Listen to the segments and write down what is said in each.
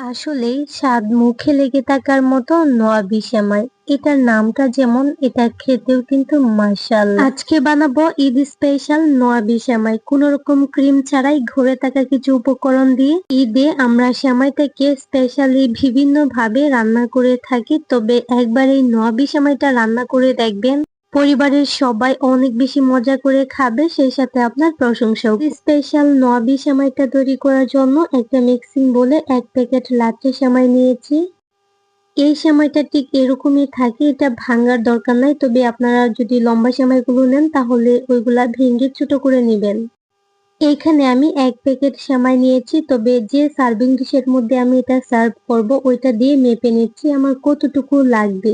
আসলেই স্বাদ মুখে লেগে থাকার মতো নোয়াবিশ সেমাই। এটার নামটা যেমন, এটা খেতেও কিন্তু মাশাআল্লাহ। আজকে বানাবো ঈদ স্পেশাল নোয়াবিশ সেমাই, কোন রকম ক্রিম ছাড়াই ঘরে থাকা কিছু উপকরণ দিয়ে। ঈদে আমরা সেমাইটাকে স্পেশালি বিভিন্ন ভাবে রান্না করে থাকি, তবে একবার এই নোয়াবিশ সেমাইটা রান্না করে দেখবেন, পরিবারের সবাই অনেক বেশি মজা করে খাবে, সেই সাথে আপনার প্রশংসাও। স্পেশাল নোয়াবি সেমাইটা তৈরি করার জন্য একটা মিক্সিং বোলে 1 প্যাকেট লাচ্ছা সেমাই নিয়েছি। এই সেমাইটা ঠিক এরকমই থাকে, এটা ভাঙার দরকার নাই, তবে আপনারা যদি লম্বা সেমাইগুলো নেন তাহলে ওইগুলা ভেঙে ছোট করে নেবেন। এইখানে আমি 1 প্যাকেট সেমাই নিয়েছি, তবে যে সার্ভিং ডিশের মধ্যে আমি এটা সার্ভ করব ওইটা দিয়ে মেপে নিচ্ছি আমার কতটুকু লাগবে।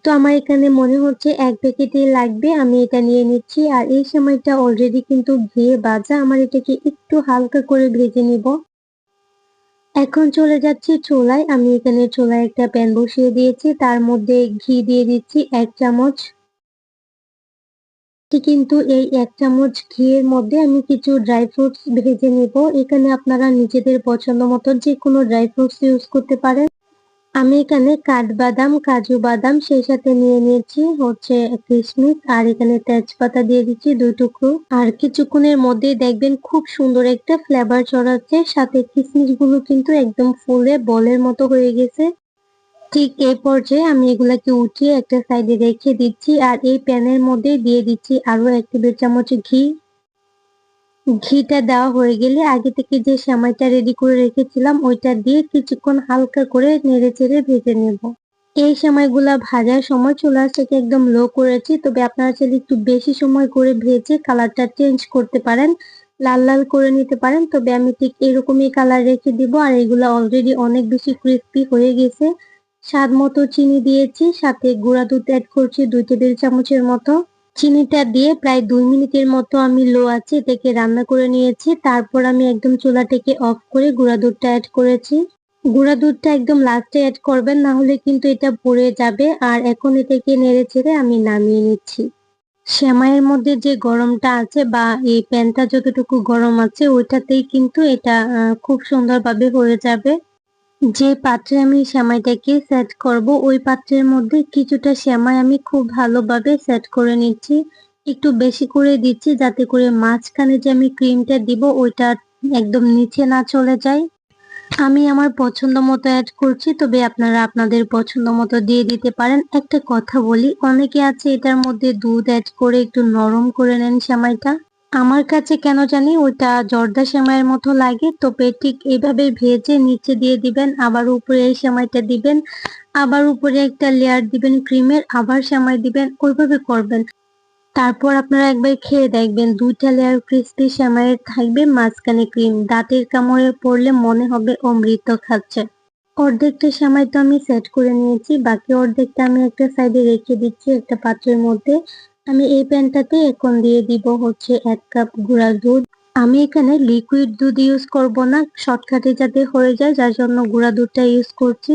তো আমার এখানে মনে হচ্ছে 1 প্যাকেটই লাগবে, আমি এটা নিয়ে নিচ্ছি। আর এই সেমাইটা অলরেডি কিন্তু ঘিয়ে ভাজা, আমার এটাকে একটু হালকা করে ভেজে নিব। এখন চলে যাচ্ছি চুলায়। আমি এখানে চুলায় একটা প্যান বসিয়ে দিয়েছি, তার মধ্যে ঘি দিয়ে দিচ্ছি 1 চামচ। কিন্তু এই 1 চামচ ঘিয়ের মধ্যে আমি কিছু ড্রাই ফ্রুটস ভেজে নিব। এখানে আপনারা নিজেদের পছন্দ মতো যে কোনো ড্রাই ফ্রুটস ইউজ করতে পারেন। আমি এখানে কাঠবাদাম, কাজু বাদাম, সেই সাথে নিয়ে নিয়েছি হচ্ছে কিশমিশ, আর এখানে তেজপাতা দিয়ে দিচ্ছি 2 টুকরো। আর কিছুক্ষণের মধ্যেই দেখবেন খুব সুন্দর একটা ফ্লেভার ছড়াচ্ছে, সাথে কিশমিশ গুলো কিন্তু একদম ফুলে বলের মতো হয়ে গেছে। ঠিক এই পর্যায়ে আমি এগুলাকে উঠিয়ে একটা সাইডে রেখে দিচ্ছি, আর এই প্যানের মধ্যে দিয়ে দিচ্ছি আরো 1 টেবিল চামচ ঘি। ঘিটা দেওয়া হয়ে গেলে আগে থেকে যে সেমাইটা রেডি করে রেখেছিলাম ওইটা দিয়ে কিছুক্ষণ হালকা করে নেড়েচেড়ে ভেজে নেব। এই সেমাইগুলা ভাজার সময় চুলার থেকে একদম লো করেছি, তবে আপনারা চাইলে একটু বেশি সময় করে ভেজে কালারটা চেঞ্জ করতে পারেন, লাল লাল করে নিতে পারেন, তবে আমি ঠিক এরকমই কালার রেখে দিব। আর এগুলা অলরেডি অনেক বেশি ক্রিস্পি হয়ে গেছে। স্বাদ মতো চিনি দিয়েছি, সাথে গুঁড়া দুধ অ্যাড করছি 2 টেবিল চামচের মতো। চিনিটা দিয়ে প্রায় 2 মিনিটের মতো আমি লো আঁচে এটাকে রান্না করে নিয়েছি। তারপর আমি একদম চুলাটাকে অফ করে গুঁড়া দুধটা অ্যাড করেছি। গুঁড়া দুধটা একদম লাস্টে অ্যাড করবেন, না হলে কিন্তু এটা পুড়ে যাবে। আর এখন এটাকে নেড়ে চেড়ে আমি নামিয়ে নিচ্ছি। সেমাইয়ের মধ্যে যে গরমটা আছে বা এই প্যানটা যতটুকু গরম আছে ওইটাতেই কিন্তু এটা খুব সুন্দরভাবে হয়ে যাবে। যে পাত্রে আমি সেমাইটাকে সেট করব ওই পাত্রের মধ্যে কিছুটা সেমাই আমি খুব ভালোভাবে সেট করে নিচ্ছি। একটু বেশি করে দিচ্ছি যাতে করে মাঝখানে যে আমি ক্রিমটা দিব ওইটা একদম নিচে না চলে যায়। আমি আমার পছন্দ মতো অ্যাড করছি, তবে আপনারা আপনাদের পছন্দ মতো দিয়ে দিতে পারেন। একটা কথা বলি, অনেকে আছে এটার মধ্যে দুধ অ্যাড করে একটু নরম করে নেন সেমাইটা। আমার কাছে কেন জানি ওইটা জর্দা সেমাইয়ের মতো লাগে, তবে ঠিক এইভাবে ভেজে নিচে দিয়ে দিবেন, আবার উপরে এই সেমাইটা দিবেন, আবার উপরে একটা লেয়ার দিবেন ক্রিমের, আবার সেমাই দিবেন, ওইভাবে করবেন। তারপর আপনারা একবার খেয়ে দেখবেন, 2টা লেয়ার ক্রিস্পি সেমাইয়ের থাকবে, মাঝখানে ক্রিম, দাঁতের কামড়ে পড়লে মনে হবে অমৃত খাচ্ছে। অর্ধেকটা সেমাই তো আমি সেট করে নিয়েছি, বাকি অর্ধেকটা আমি একটা সাইডে রেখে দিচ্ছি একটা পাত্রের মধ্যে। আমি এই প্যানটাতে এখন দিয়ে দিব হচ্ছে 1 কাপ গুঁড়া দুধ। আমি এখানে লিকুইড দুধ ইউজ করব না, শর্টকাটে যাতে হয়ে যায়, যার জন্য গুঁড়া দুধটা ইউজ করছি।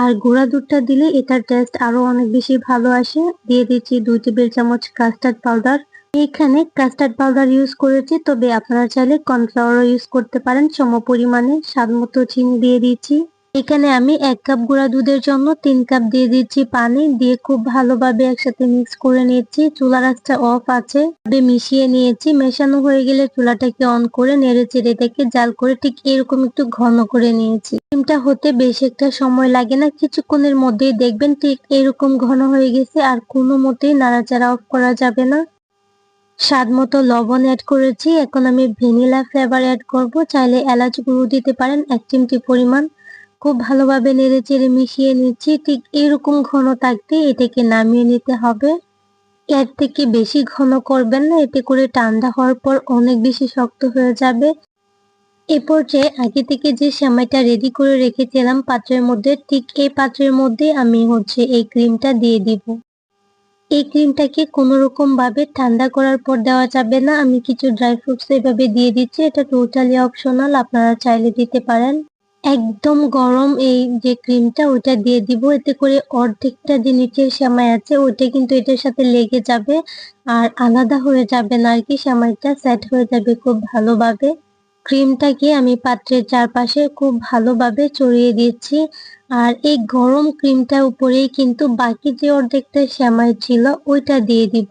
আর গুঁড়া দুধটা দিলে এটার টেস্ট আরো অনেক বেশি ভালো আসে। দিয়ে দিচ্ছি 2 টেবিল চামচ কাস্টার্ড পাউডার। এখানে কাস্টার্ড পাউডার ইউজ করেছি, তবে আপনারা চাইলে কর্নফ্লাওয়ারও ইউজ করতে পারেন সম পরিমাণে। স্বাদ মতো চিনি দিয়ে দিচ্ছি। এখানে আমি 1 কাপ গুঁড়া দুধের জন্য 3 কাপ দিয়ে দিচ্ছি পানি, দিয়ে খুব ভালোভাবে একসাথে মিক্স করে নিচ্ছি। চুলার আঁচটা অফ আছে, মিশিয়ে নিয়েছি। মেশানো হয়ে গেলে চুলাটাকে অন করে নেড়ে চেড়ে এটাকে জাল করে ঠিক এরকম একটু ঘন করে নিয়েছি। ক্রিমটা হতে বেশ একটা সময় লাগে না, কিছুক্ষণের মধ্যেই দেখবেন ঠিক এরকম ঘন হয়ে গেছে। আর কোনো মতেই নাড়াচাড়া অফ করা যাবে না। স্বাদ মতো লবণ অ্যাড করেছি। এখন আমি ভ্যানিলা ফ্লেভার অ্যাড করব, চাইলে এলাচ গুঁড়ো দিতে পারেন 1 চিমটি পরিমাণ। খুব ভালোভাবে নেড়ে চেড়ে মিশিয়ে নিচ্ছি। ঠিক এরকম ঘন থাকতে এটাকে নামিয়ে নিতে হবে। এর থেকে বেশি ঘন করবেন না, এতে করে ঠান্ডা হওয়ার পর অনেক বেশি শক্ত হয়ে যাবে। এ পর্যায়ে আগে থেকে যে সেমাইটা রেডি করে রেখেছিলাম পাত্রের মধ্যে, ঠিক এই পাত্রের মধ্যে আমি হচ্ছে এই ক্রিমটা দিয়ে দিব। এই ক্রিমটাকে কোনো রকম ভাবে ঠান্ডা করার পর দেওয়া যাবে না। আমি কিছু ড্রাই ফ্রুটস এভাবে দিয়ে দিচ্ছি, এটা টোটালি অপশনাল, আপনারা চাইলে দিতে পারেন। একদম গরম এই যে ক্রিমটা ওইটা দিয়ে দিব, এতে করে অর্ধেকটা যে নিচের সেমাই আছে ওইটা কিন্তু এটার সাথে লেগে যাবে, আর আলাদা হয়ে যাবে না আর কি, সেমাইটা সেট হয়ে যাবে খুব ভালোভাবে। ক্রিমটাকে আমি পাত্রের চারপাশে খুব ভালোভাবে ছড়িয়ে দিচ্ছি। আর এই গরম ক্রিমটার উপরেই কিন্তু বাকি যে অর্ধেকটা সেমাই ছিল ওইটা দিয়ে দিব।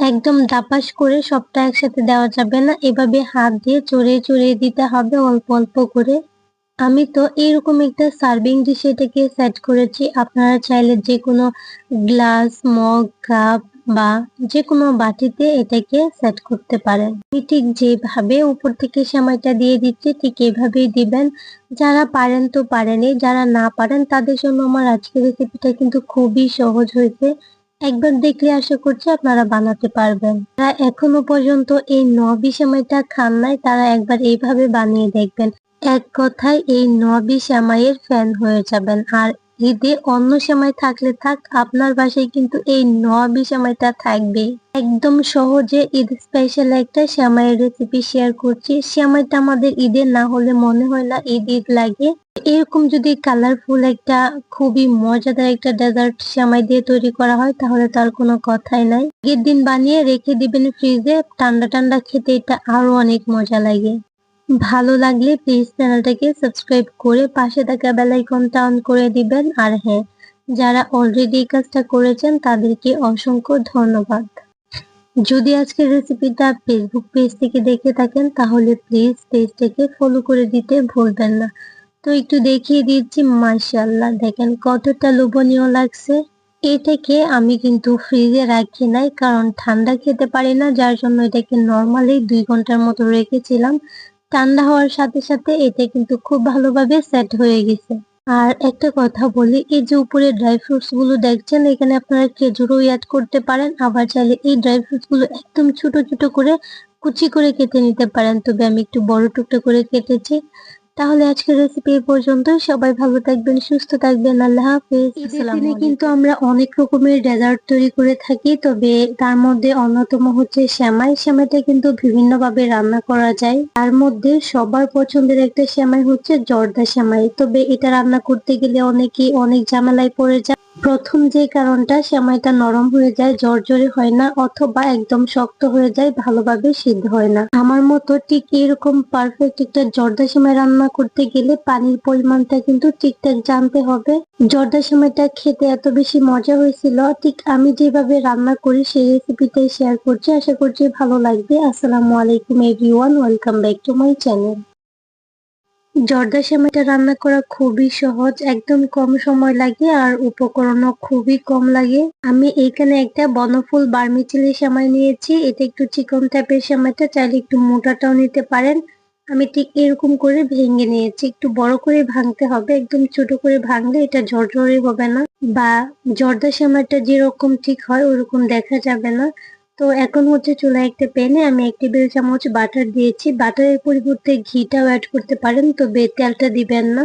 একদম দাপাস করে সবটা একসাথে দেওয়া যাবে না, এভাবে হাত দিয়ে ছড়িয়ে ছড়িয়ে দিতে হবে অল্প অল্প করে। আমি তো এরকম একটা সার্ভিং ডিশে এটাকে সেট করেছি। আপনারা চাইলে যে কোনো গ্লাস, মগ, কাপ বা যে কোনো বাটিতে এটাকে সেট করতে পারেন। আমি ঠিক যেভাবে উপর থেকে সেমাইটা দিয়ে দিচ্ছি ঠিক এভাবেই দিবেন। যারা পারেন তো পারেনই, যারা না পারেন তাদের জন্য আমার আজকের রেসিপিটা কিন্তু খুবই সহজ হয়েছে। একবার দেখলে আশা করছি আপনারা বানাতে পারবেন। যারা এখনো পর্যন্ত এই নবি সেমাইটা খান নাই তারা একবার এইভাবে বানিয়ে দেখবেন। এক কথায় এই নবি সেমাইয়ের ফ্যান হয়ে যাবেন। আর ঈদে অন্য সেমাই থাকলে থাক, আপনার বাসায় কিন্তু এই নবি সেমাইটা থাকবে। একদম সহজে ঈদ স্পেশাল একটা সেমাইয়ের রেসিপি শেয়ার করছি। সেমাইটা আমাদের ঈদের না হলে মনে হয় না ঈদ ঈদ লাগে। এরকম যদি কালারফুল একটা খুবই মজাদার একটা ডেজার্ট সেমাই দিয়ে তৈরি করা হয় তাহলে তার কোনো কথাই নাই। ঈদের দিন বানিয়ে রেখে দিবেন ফ্রিজে, ঠান্ডা ঠান্ডা খেতে এটা আরো অনেক মজা লাগে। ভালো লাগলে প্লিজ চ্যানেলটাকে সাবস্ক্রাইব করে পাশে থাকা বেল আইকনটা অন করে দিবেন। আর হ্যাঁ, যারা অলরেডি এই কাজটা করেছেন তাদেরকে অসংখ্য ধন্যবাদ। যদি আজকের রেসিপিটা ফেসবুক পেজ থেকে দেখে থাকেন তাহলে প্লিজ পেজটাকে ফলো করে দিতে ভুলবেন না। তো একটু দেখিয়ে দিচ্ছি, মাশাআল্লাহ দেখেন কতটা লোভনীয় লাগছে। এটাকে আমি কিন্তু ফ্রিজে রাখি নাই, কারণ ঠান্ডা খেতে পারি না, যার জন্য এটাকে নরমালি 2 ঘন্টার মতো রেখেছিলাম। ঠান্ডা হওয়ার সাথে সাথে এটা কিন্তু খুব ভালোভাবে সেট হয়ে গেছে। আর একটা কথা বলি, এই যে উপরে ড্রাই ফ্রুটস গুলো দেখছেন এখানে আপনারা খেজুরও অ্যাড করতে পারেন, আবার চাইলে এই ড্রাই ফ্রুটস গুলো একদম ছোট ছোট করে কুচি করে কেটে নিতে পারেন, তবে আমি একটু বড় টুকরো করে কেটেছি। তাহলে আজকের রেসিপি এই পর্যন্তই। সবাই ভালো থাকবেন, সুস্থ থাকবেন। আল্লাহ হাফেজ। ঈদের দিনে কিন্তু আমরা অনেক রকমের ডেজার্ট তৈরি করে থাকি, তবে তার মধ্যে অন্যতম হচ্ছে সেমাই। সেমাইটা কিন্তু বিভিন্ন ভাবে রান্না করা যায়। তার মধ্যে সবার পছন্দের একটা সেমাই হচ্ছে জর্দা সেমাই, তবে এটা রান্না করতে গেলে অনেকেই অনেক ঝামেলায় পড়ে যায়। প্রথম যে কারণটা, সেমাইটা নরম হয়ে যায়, জর্জরে হয় না, অথবা একদম শক্ত হয়ে যায়, ভালোভাবে সিদ্ধ হয় না। আমার মতো ঠিক এরকম পারফেক্ট একটা জর্দা সেমাই রান্না করতে গেলে পানির পরিমাণটা কিন্তু ঠিকঠাক জানতে হবে। জর্দা সেমাইটা খেতে এত বেশি মজা হয়েছিল, ঠিক আমি যেভাবে রান্না করি সেই রেসিপিটাই শেয়ার করছি, আশা করছি ভালো লাগবে। আসসালামু আলাইকুম everyone, welcome back to my channel. জর্দা সেমাইটা রান্না করা খুবই সহজ, একদম কম সময় লাগে আর উপকরণও খুবই কম লাগে। আমি এখানে একটা বনফুল বার্মিচেলি সেমাই নিয়েছি। এটা একটু চিকন টাইপের সেমাইটা, চাইলে একটু মোটাটাও নিতে পারেন। আমি ঠিক এরকম করে ভেঙে নিয়েছি, একটু বড় করে ভাঙতে হবে, একদম ছোট করে ভাঙলে এটা ঝরঝরে হবে না, বা জর্দা সেমাইটা যেরকম ঠিক হয় ওরকম দেখা যাবে না। তো এখন হচ্ছে চুলায় একটা প্যানে আমি 1 টেবিল চামচ বাটার দিয়েছি। বাটারের পরিবর্তে ঘিটাও অ্যাড করতে পারেন, তবে তেলটা দিবেন না।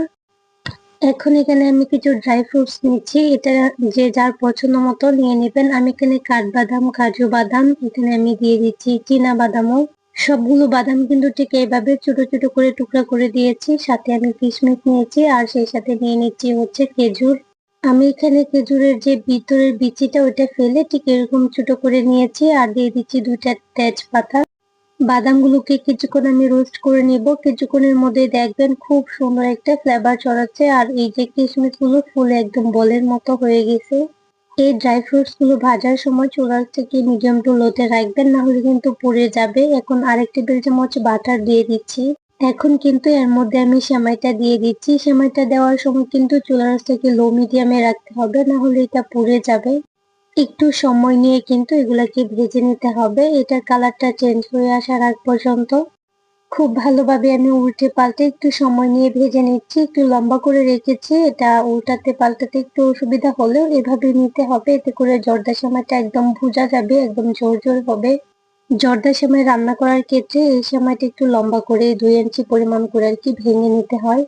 এখন এখানে আমি কিছু ড্রাই ফ্রুটস নিচ্ছি, এটা যে যার পছন্দ মতো নিয়ে নেবেন। আমি এখানে কাঠবাদাম, কাজু বাদাম, এখানে আমি দিয়ে দিচ্ছি চীনা বাদামও। সবগুলো বাদাম কিন্তু ঠিক এইভাবে ছোট ছোট করে টুকরা করে দিয়েছি। সাথে আমি কিশমিশ নিয়েছি, আর সেই সাথে নিয়ে নিচ্ছি হচ্ছে খেজুর। আমি এখানে খেজুরের যে ভিতরের বিচিটা ওটা ফেলে ঠিক এরকম ছোট করে নিয়েছি, আর দিয়ে দিচ্ছি 2টা তেজপাতা। বাদামগুলোকে কিছুক্ষণ আমি রোস্ট করে নেব। কিছুক্ষণের মধ্যে দেখবেন খুব সুন্দর একটা ফ্লেভার ছড়াচ্ছে, আর এই যে কিশমিশ গুলো ফুলে একদম বলের মতো হয়ে গেছে। এই ড্রাই ফ্রুটস গুলো ভাজার সময় চুলার থেকে মিডিয়াম টু লোতে রাখবেন, না হলে কিন্তু পুড়ে যাবে। এখন আরেক টেবিল চামচ বাটার দিয়ে দিচ্ছি। এখন কিন্তু এর মধ্যে আমি সেমাইটা দিয়ে দিচ্ছি। সেমাইটা দেওয়ার সময় কিন্তু চুলার আঁচটাকে লো মিডিয়ামে রাখতে হবে, না হলে এটা পুড়ে যাবে। একটু সময় নিয়ে কিন্তু এগুলাকে ভেজে নিতে হবে, এটার কালারটা চেঞ্জ হয়ে আসার আগ পর্যন্ত। খুব ভালোভাবে আমি উল্টে পাল্টে একটু সময় নিয়ে ভেজে নিচ্ছি। একটু লম্বা করে রেখেছি, এটা উল্টাতে পাল্টাতে একটু অসুবিধা হলেও এভাবে নিতে হবে, এতে করে জর্দা সেমাইটা একদম ভুজা যাবে, একদম ঝরঝর হবে। জর্দা সেমাই রান্না করার ক্ষেত্রে এই সেমাইটা একটু লম্বা করে 2 ইঞ্চি পরিমাণ করে আর কি ভেঙে নিতে হয়।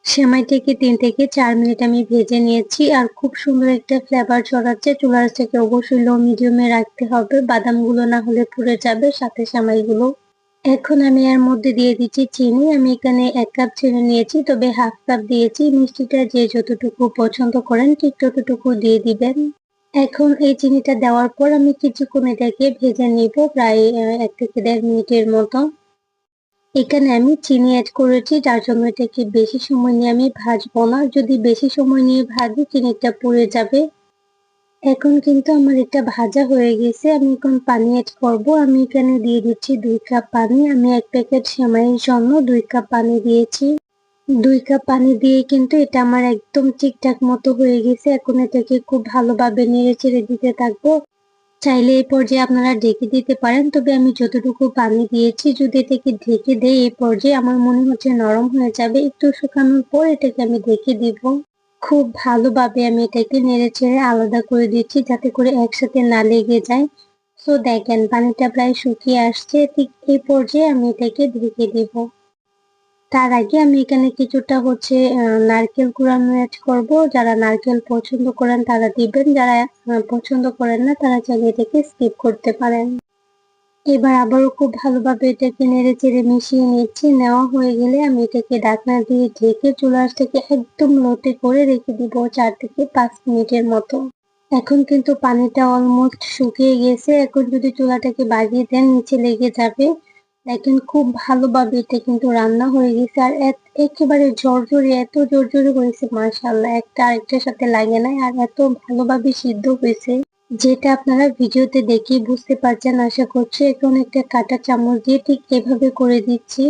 সেমাইটাকে 3 থেকে 4 মিনিট আমি ভেজে নিয়েছি, আর খুব সুন্দর একটা ফ্লেভার ছড়াচ্ছে। চুলার থেকে অবশ্যই লো মিডিয়ামে রাখতে হবে, বাদামগুলো না হলে পুড়ে যাবে, সাথে সেমাইগুলো। এখন আমি এর মধ্যে দিয়ে দিচ্ছি চিনি। আমি এখানে 1 কাপ চিনি নিয়েছি, তবে হাফ কাপ দিয়েছি। মিষ্টিটা যে যতটুকু পছন্দ করেন ঠিক ততটুকু দিয়ে দিবেন। এখন এই চিনিটা দেওয়ার পর আমি কিছুক্ষণ এটাকে ভেজে নিব, প্রায় 1 থেকে 1.5 মিনিটের মতো। এখানে আমি চিনি অ্যাড করেছি, যার জন্য এটাকে বেশি সময় নিয়ে আমি ভাজবো না। যদি বেশি সময় নিয়ে ভাজি চিনিটা পুড়ে যাবে। এখন কিন্তু আমার এটা ভাজা হয়ে গেছে। আমি এখন পানি অ্যাড করব। আমি এখানে দিয়ে দিচ্ছি 2 কাপ পানি। আমি 1 প্যাকেট সেমাইয়ের জন্য 2 কাপ পানি দিয়েছি। 2 কাপ পানি দিয়ে কিন্তু এটা আমার একদম ঠিকঠাক মতো হয়ে গেছে। এখন এটাকে খুব ভালোভাবে নেড়েচেড়ে দিতে থাকবো। চাইলে এই পর্যায়ে আপনারা ঢেকে দিতে পারেন, তবে আমি যতটুকু পানি দিয়েছি যদি এটাকে ঢেকে দেই এই পর্যায়ে আমার মনে হচ্ছে নরম হয়ে যাবে। একটু শুকানোর পর এটাকে আমি ঢেকে দিব। খুব ভালোভাবে আমি এটাকে নেড়েচেড়ে আলাদা করে দিচ্ছি যাতে করে একসাথে না লেগে যায়। সো দেখেন পানিটা প্রায় শুকিয়ে আসছে, ঠিক এই পর্যায়ে আমি এটাকে ঢেকে দিব। তার আগে আমি এখানে কিছুটা নারকেল কুড়ানো অ্যাড করব। যারা নারকেল পছন্দ করেন তারা দিবেন, যারা পছন্দ করেন না তারা চাইলে এটাকে স্কিপ করতে পারেন। এবার আবারও খুব ভালোভাবে এটাকে নেড়েচেড়ে মিশিয়ে নিচ্ছি। নেওয়া হয়ে গেলে আমি এটাকে ঢাকনা দিয়ে ঢেকে চুলাটাকে একদম লোতে করে রেখে দিব 4 থেকে 5 মিনিটের মতো। এখন কিন্তু পানিটা অলমোস্ট শুকিয়ে গেছে। এখন যদি চুলাটাকে বাড়িয়ে দেন নিচে লেগে যাবে। দেখেন খুব ভালোভাবে এটা কিন্তু রান্না হয়ে গেছে আর একেবারে ঝরঝরে, এত ঝরঝরে হয়েছে মাশাআল্লাহ, একটা আরেকটার সাথে লাগে নাই আর এত ভালোভাবে সিদ্ধ হয়েছে যেটা আপনারা ভিডিওতে দেখেই বুঝতে পারছেন আশা করছি। এখন একটা কাঁটা চামচ দিয়ে ঠিক এভাবে করে দিচ্ছি।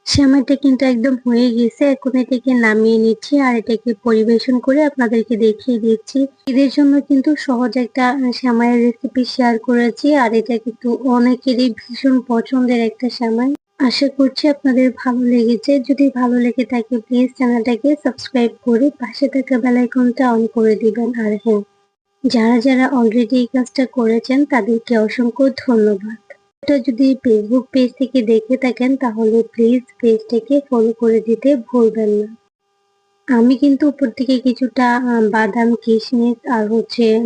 সেমাইটা কিন্তু একদম হয়ে গেছে। এখন এটাকে নামিয়ে নিচ্ছি আর এটাকে পরিবেশন করে আপনাদেরকে দেখিয়ে দিচ্ছি। এদের জন্য কিন্তু সহজ একটা সেমাইয়ের রেসিপি শেয়ার করেছি আর এটা কিন্তু অনেকেরই ভীষণ পছন্দের একটা সেমাই। আশা করছি আপনাদের ভালো লেগেছে। যদি ভালো লেগে থাকে প্লিজ চ্যানেলটাকে সাবস্ক্রাইব করে পাশে থাকা বেল আইকনটা অন করে দিবেন। আর হ্যাঁ, যারা অলরেডি এই কাজটা করেছেন তাদেরকে অসংখ্য ধন্যবাদ। এটা যদি ফেসবুক পেজ থেকে দেখে থাকেন তাহলে প্লিজ পেজটাকে ফলো করে দিতে ভুলবেন না। আমি কিন্তু উপর থেকে কিছুটা বাদাম, কিশমিশ আর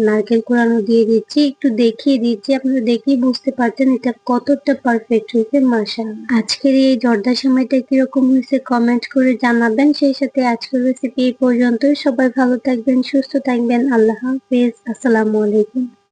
নারকেল কোড়ানো দিয়ে দিচ্ছি। একটু দেখিয়ে দিচ্ছি, আপনারা দেখেই বুঝতে পারছেন এটা কতটা পারফেক্ট হয়েছে মাশাআল্লাহ। আজকের এই জর্দা সেমাইটা কিরকম হয়েছে কমেন্ট করে জানাবেন। সেই সাথে আজকের রেসিপি এই পর্যন্তই। সবাই ভালো থাকবেন, সুস্থ থাকবেন। আল্লাহ হাফেজ। আসসালামু আলাইকুম।